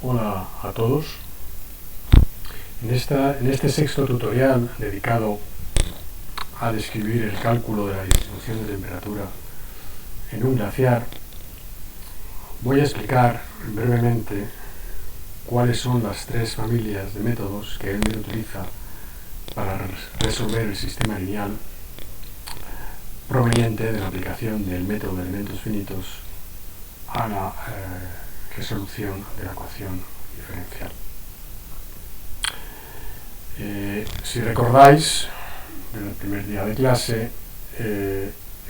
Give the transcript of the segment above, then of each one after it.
Hola a todos. En este sexto tutorial dedicado a describir el cálculo de la distribución de temperatura en un glaciar, voy a explicar brevemente cuáles son las tres familias de métodos que Elmer utiliza para resolver el sistema lineal proveniente de la aplicación del método de elementos finitos a la resolución de la ecuación diferencial. Si recordáis del primer día de clase,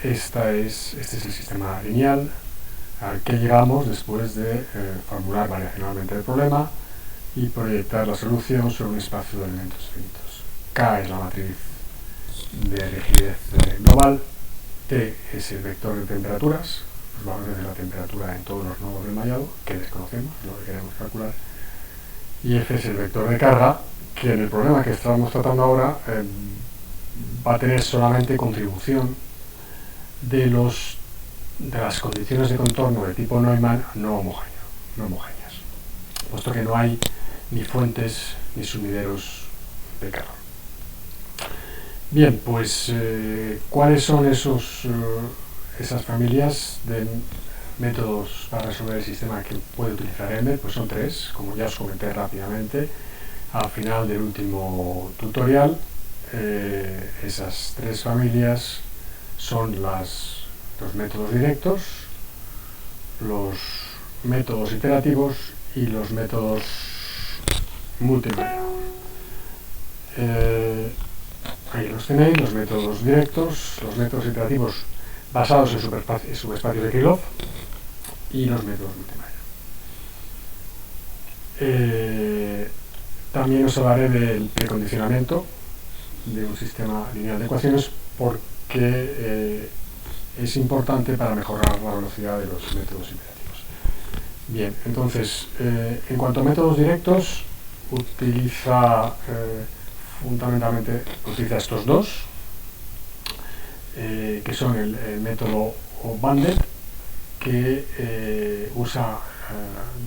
este es el sistema lineal al que llegamos después de formular variacionalmente el problema y proyectar la solución sobre un espacio de elementos finitos. K es la matriz de rigidez global, T es el vector de temperaturas, los valores de la temperatura en todos los nodos del mallado, que desconocemos, lo que queremos calcular, y F es el vector de carga, que en el problema que estamos tratando ahora va a tener solamente contribución de las condiciones de contorno de tipo Neumann no homogéneas, puesto que no hay ni fuentes ni sumideros de calor. Bien, pues ¿cuáles son esas familias de métodos para resolver el sistema que puede utilizar Elmer? Pues son tres, como ya os comenté rápidamente al final del último tutorial. Esas tres familias son los métodos directos, los métodos iterativos y los métodos multivariados. Ahí los tenéis, los métodos directos, los métodos iterativos basados en subespacios de Kirchhoff y los métodos multivariados. También os hablaré del precondicionamiento de un sistema lineal de ecuaciones porque es importante para mejorar la velocidad de los métodos iterativos. Bien, entonces, en cuanto a métodos directos, fundamentalmente utiliza estos dos, que son el método Banded, que usa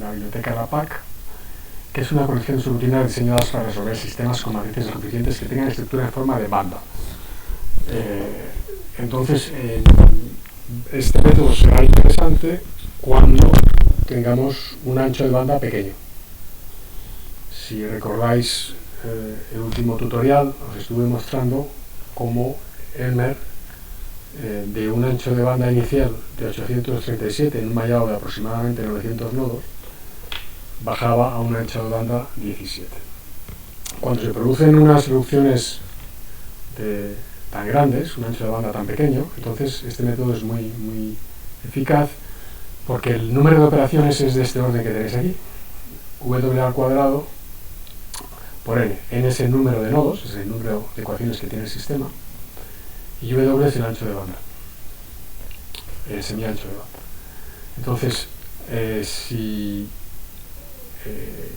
la biblioteca de la PAC, que es una colección de subrutinas diseñadas para resolver sistemas con matrices coeficientes que tengan estructura en forma de banda. Entonces, este método será interesante cuando tengamos un ancho de banda pequeño. Si recordáis el último tutorial, os estuve mostrando cómo Elmer, de un ancho de banda inicial de 837 en un mallado de aproximadamente 900 nodos, bajaba a un ancho de banda 17. Cuando se producen unas reducciones tan grandes, un ancho de banda tan pequeño, entonces este método es muy eficaz porque el número de operaciones es de este orden que tenéis aquí, W al cuadrado por n. N es el número de nodos, es el número de ecuaciones que tiene el sistema, y W es el ancho de banda, el semiancho de banda. Entonces, si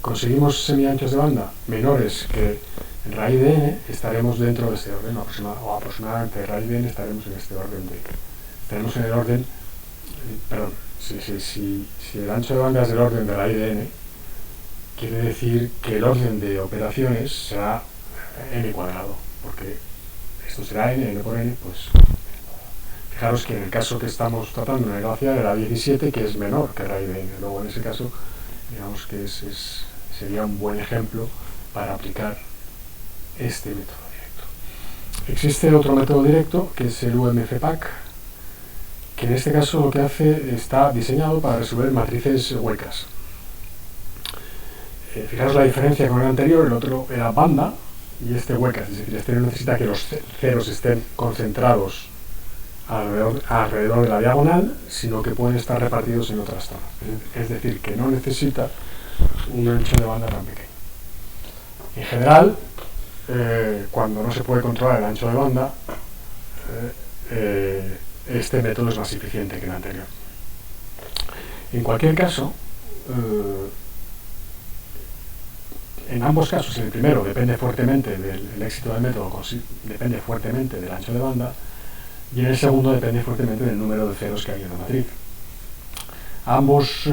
conseguimos semianchos de banda menores que en raíz de n, estaremos dentro de este orden, o aproximadamente raíz de n estaremos en este orden estaremos en el orden, perdón, si el ancho de banda es del orden de raíz de n, quiere decir que el orden de operaciones será n cuadrado, porque esto será n por n, pues fijaros que en el caso que estamos tratando en el glaciar era 17, que es menor que raíz de n. Luego en ese caso, digamos que sería un buen ejemplo para aplicar este método directo. Existe otro método directo, que es el UMFPAC, que en este caso lo que hace está diseñado para resolver matrices huecas. Fijaros la diferencia con el anterior, el otro era banda y este huecas, es decir, este no necesita que los ceros estén concentrados alrededor de la diagonal, sino que pueden estar repartidos en otras zonas. Es decir, que no necesita un ancho de banda tan pequeño. En general, cuando no se puede controlar el ancho de banda, este método es más eficiente que el anterior. En cualquier caso, en ambos casos, en el primero depende fuertemente el éxito del método, depende fuertemente del ancho de banda, y en el segundo depende fuertemente del número de ceros que hay en la matriz. Ambos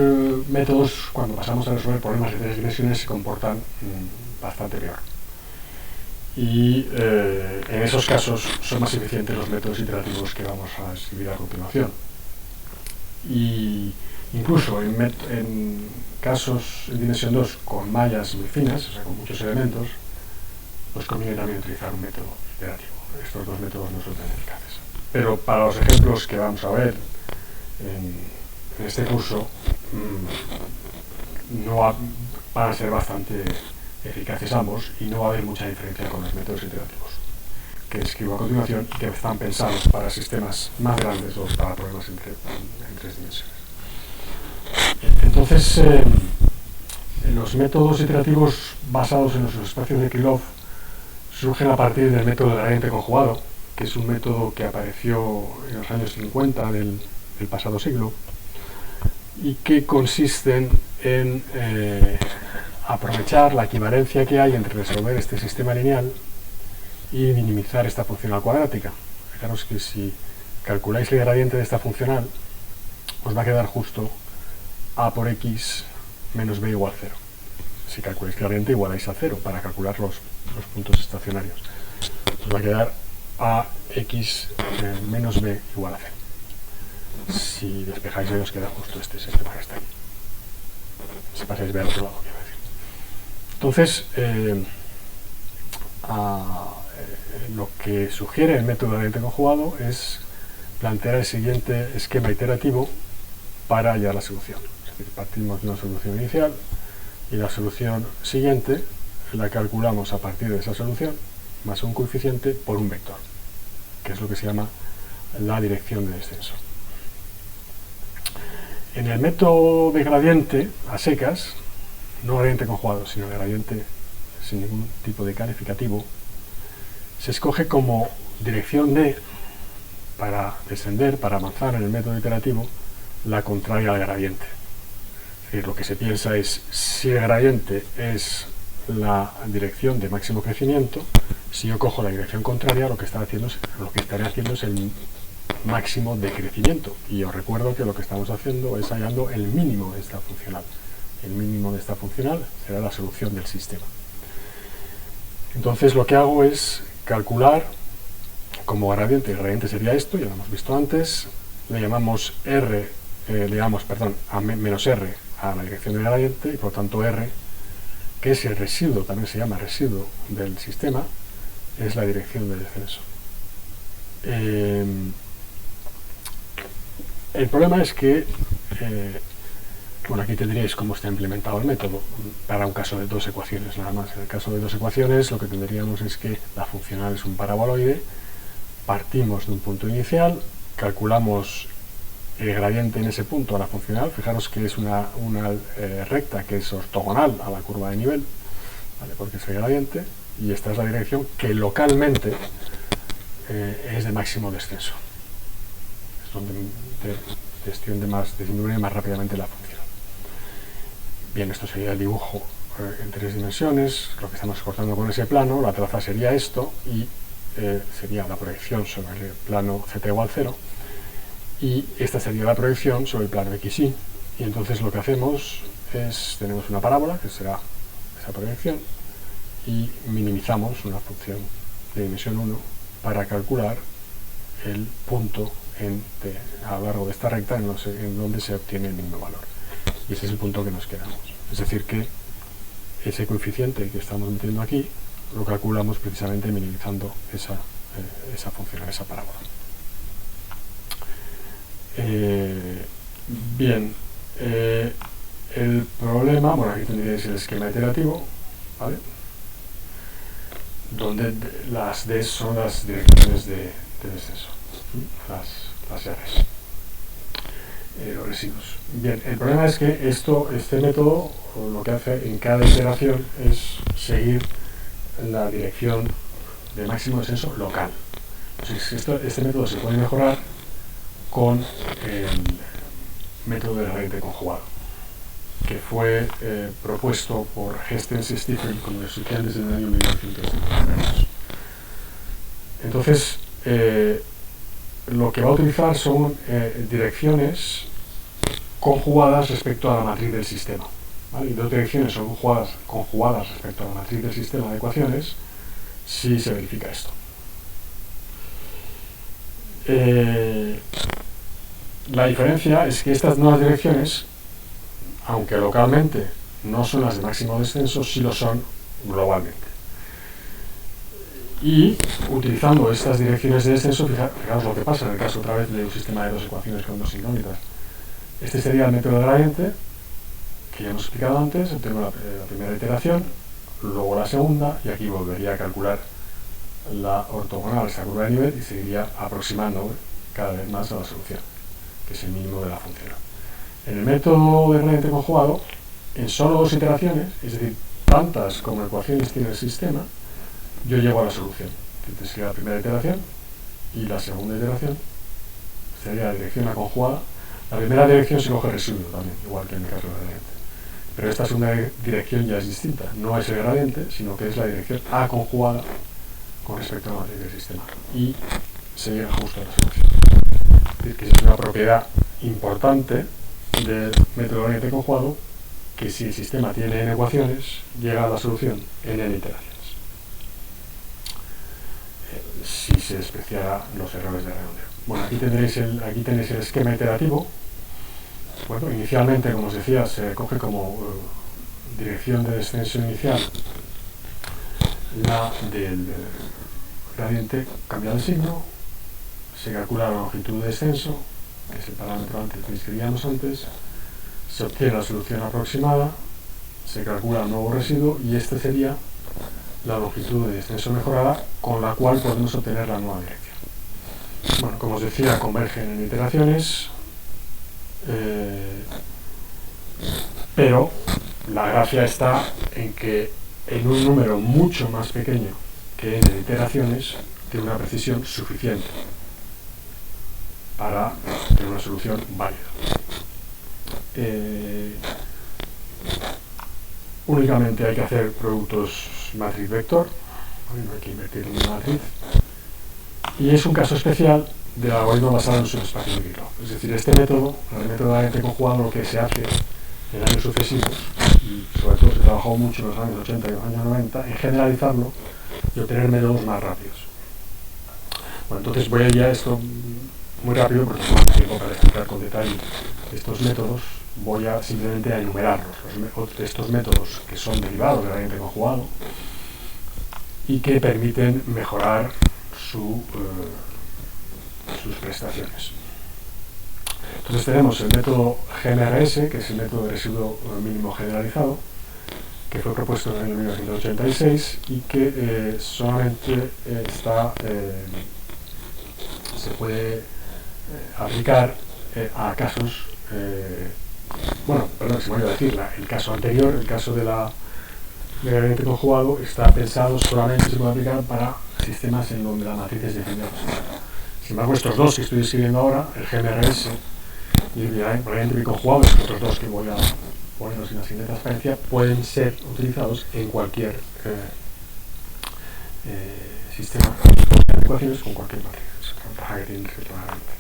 métodos, cuando pasamos a resolver problemas de 3 dimensiones, se comportan bastante peor. Y en esos casos son más eficientes los métodos iterativos que vamos a describir a continuación. Y incluso en casos en dimensión 2 con mallas muy finas, o sea, con muchos elementos, pues conviene también utilizar un método iterativo. Estos dos métodos no son tan eficaces. Pero para los ejemplos que vamos a ver en este curso, van a ser bastante eficaces ambos y no va a haber mucha diferencia con los métodos iterativos que describo a continuación y que están pensados para sistemas más grandes o para problemas en 3 dimensiones. Entonces, los métodos iterativos basados en los espacios de Krylov surgen a partir del método del gradiente conjugado, que es un método que apareció en los años 50 del pasado siglo y que consisten en aprovechar la equivalencia que hay entre resolver este sistema lineal y minimizar esta funcional cuadrática. Fijaros que si calculáis el gradiente de esta funcional, os va a quedar justo a por x menos b igual 0. Si calculáis el gradiente, igualáis a 0 para calcular los puntos estacionarios. Os va a quedar a x menos b igual a 0. Si despejáis ahí os queda justo este sistema que está aquí. Si pasáis b al otro lado, quiero decir. Entonces, lo que sugiere el método de gradiente conjugado es plantear el siguiente esquema iterativo para hallar la solución. Es decir, partimos de una solución inicial y la solución siguiente la calculamos a partir de esa solución más un coeficiente por un vector, que es lo que se llama la dirección de descenso. En el método de gradiente a secas, no gradiente conjugado, sino gradiente sin ningún tipo de calificativo, se escoge como dirección de, para descender, para avanzar en el método iterativo, la contraria al gradiente. Es decir, lo que se piensa es, si el gradiente es la dirección de máximo crecimiento, si yo cojo la dirección contraria, lo que estaré haciendo es el máximo de crecimiento. Y os recuerdo que lo que estamos haciendo es hallando el mínimo de esta funcional. El mínimo de esta funcional será la solución del sistema. Entonces lo que hago es calcular como gradiente. El gradiente sería esto, ya lo hemos visto antes. Le llamamos menos r a la dirección del gradiente y por tanto r, que es el residuo, también se llama residuo del sistema, es la dirección de descenso. El problema es que, bueno, aquí tendríais cómo está implementado el método para un caso de 2 ecuaciones nada más. En el caso de 2 ecuaciones lo que tendríamos es que la funcional es un paraboloide, partimos de un punto inicial, calculamos el gradiente en ese punto a la funcional. Fijaros que es una recta que es ortogonal a la curva de nivel, ¿vale? Porque es el gradiente, y esta es la dirección que localmente es de máximo descenso. Es donde disminuye más rápidamente la función. Bien, esto sería el dibujo en 3 dimensiones, lo que estamos cortando con ese plano. La traza sería esto y sería la proyección sobre el plano z igual 0, y esta sería la proyección sobre el plano xy, y entonces lo que hacemos es, tenemos una parábola que será esa proyección y minimizamos una función de dimensión 1 para calcular el punto a lo largo de esta recta en donde se obtiene el mismo valor, y ese es el punto que nos quedamos. Es decir, que ese coeficiente que estamos metiendo aquí lo calculamos precisamente minimizando esa función, esa parábola. Bien, el problema, bueno, aquí tendríais el esquema iterativo, ¿vale? Donde las D son las direcciones de descenso, las R's, los residuos. Bien, el problema es que este método lo que hace en cada iteración es seguir la dirección de máximo descenso local. Entonces, este método se puede mejorar con el método de gradiente conjugado, que fue propuesto por Hestens y Stiefel con los estudiantes en el año 1952. Entonces, lo que va a utilizar son direcciones conjugadas respecto a la matriz del sistema, ¿vale? Y dos direcciones son conjugadas respecto a la matriz del sistema de ecuaciones si se verifica esto. La diferencia es que estas nuevas direcciones, aunque localmente no son las de máximo descenso, sí lo son globalmente. Y utilizando estas direcciones de descenso, fijaos lo que pasa en el caso otra vez de un sistema de dos ecuaciones con dos incógnitas. Este sería el método de gradiente, que ya hemos explicado antes. Tengo la primera iteración, luego la segunda, y aquí volvería a calcular la ortogonal, esa curva de nivel, y seguiría aproximando cada vez más a la solución, que es el mínimo de la función. En el método de gradiente conjugado, en solo dos iteraciones, es decir, tantas como ecuaciones tiene el sistema, yo llego a la solución. Entonces sería la primera iteración, y la segunda iteración sería la dirección a conjugada. La primera dirección se coge residuo también, igual que en el caso del gradiente. Pero esta segunda dirección ya es distinta. No es el gradiente, sino que es la dirección a conjugada con respecto a la matriz del sistema. Y se llega justo a la solución. Es decir, que es una propiedad importante del método de gradiente conjugado, que si el sistema tiene n ecuaciones, llega a la solución en n iteraciones. Si se despreciara los errores de redondeo. Bueno, aquí tenéis el esquema iterativo. Bueno, inicialmente, como os decía, se coge como dirección de descenso inicial la del gradiente, cambia de signo, se calcula la longitud de descenso, que es el parámetro que describíamos antes, se obtiene la solución aproximada, se calcula el nuevo residuo, y este sería la longitud de descenso mejorada, con la cual podemos obtener la nueva dirección. Bueno, como os decía, convergen en iteraciones, pero la gracia está en que en un número mucho más pequeño que n iteraciones tiene una precisión suficiente para tener una solución válida. Únicamente hay que hacer productos matriz-vector, no hay que invertir en una matriz, y es un caso especial del algoritmo basado en un subespacio de Kirchhoff. Es decir, este método, el método de gradiente conjugado, lo que se hace en años sucesivos, y sobre todo se trabajó mucho en los años 80 y los años 90, en generalizarlo y obtener métodos más rápidos. Bueno, entonces voy a ir a esto muy rápido porque no tengo tiempo para explicar con detalle estos métodos. Voy a simplemente a enumerarlos, estos métodos que son derivados del gradiente conjugado y que permiten mejorar sus prestaciones. Entonces tenemos el método GMRS, que es el método de residuo mínimo generalizado, que fue propuesto en el año 1986 y que solamente se puede aplicar a casos, bueno, perdón, se me olvidó decir, el caso anterior, el caso del gradiente conjugado, está pensado solamente, se puede aplicar para sistemas en donde la matriz es definida. Sin embargo, estos dos que estoy escribiendo ahora, el GMRS y el gradiente biconjugado, estos dos que voy a ponerlos en la siguiente transparencia, pueden ser utilizados en cualquier sistema de ecuaciones con cualquier matriz. Es una ventaja que tiene respecto a la gradiente.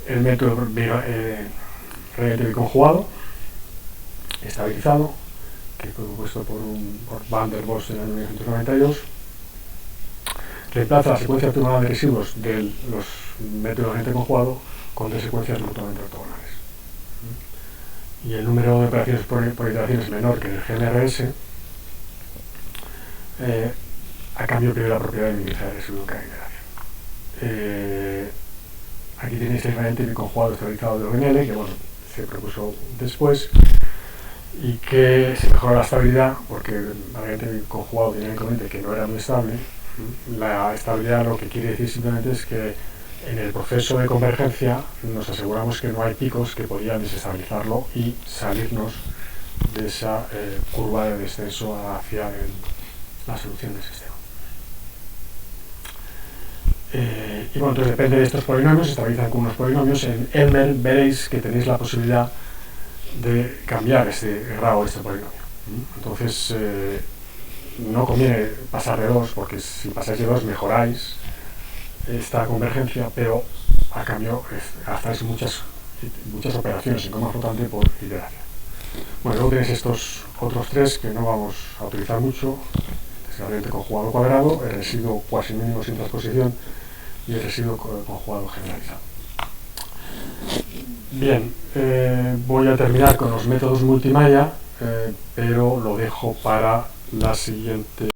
El método gradiente biconjugado estabilizado, que fue propuesto por Van der Bos en el año 1992, reemplaza la secuencia ortogonal de residuos de los métodos de gradiente conjugado con tres secuencias mutuamente ortogonales. Y el número de operaciones por iteración es menor que en el GMRS, a cambio pierde la propiedad de minimizar el residuo en cada iteración. Aquí tenéis el gradiente biconjugado estabilizado de ONL, que bueno, se propuso después, y que se mejora la estabilidad, porque el gradiente biconjugado tenía el inconveniente que no era muy estable. La estabilidad lo que quiere decir simplemente es que en el proceso de convergencia nos aseguramos que no hay picos que podrían desestabilizarlo y salirnos de esa curva de descenso hacia la solución del sistema. Y bueno, entonces depende de estos polinomios, se estabilizan con unos polinomios. En Elmer veréis que tenéis la posibilidad de cambiar el grado de este polinomio. Entonces no conviene pasar de 2, porque si pasáis de 2 mejoráis esta convergencia, pero a cambio gastáis muchas operaciones en coma flotante por iteración. Bueno, luego tenéis estos otros tres que no vamos a utilizar mucho: el gradiente conjugado cuadrado, el residuo cuasi mínimo sin transposición y el residuo conjugado generalizado. Bien, voy a terminar con los métodos multimalla, pero lo dejo para la siguiente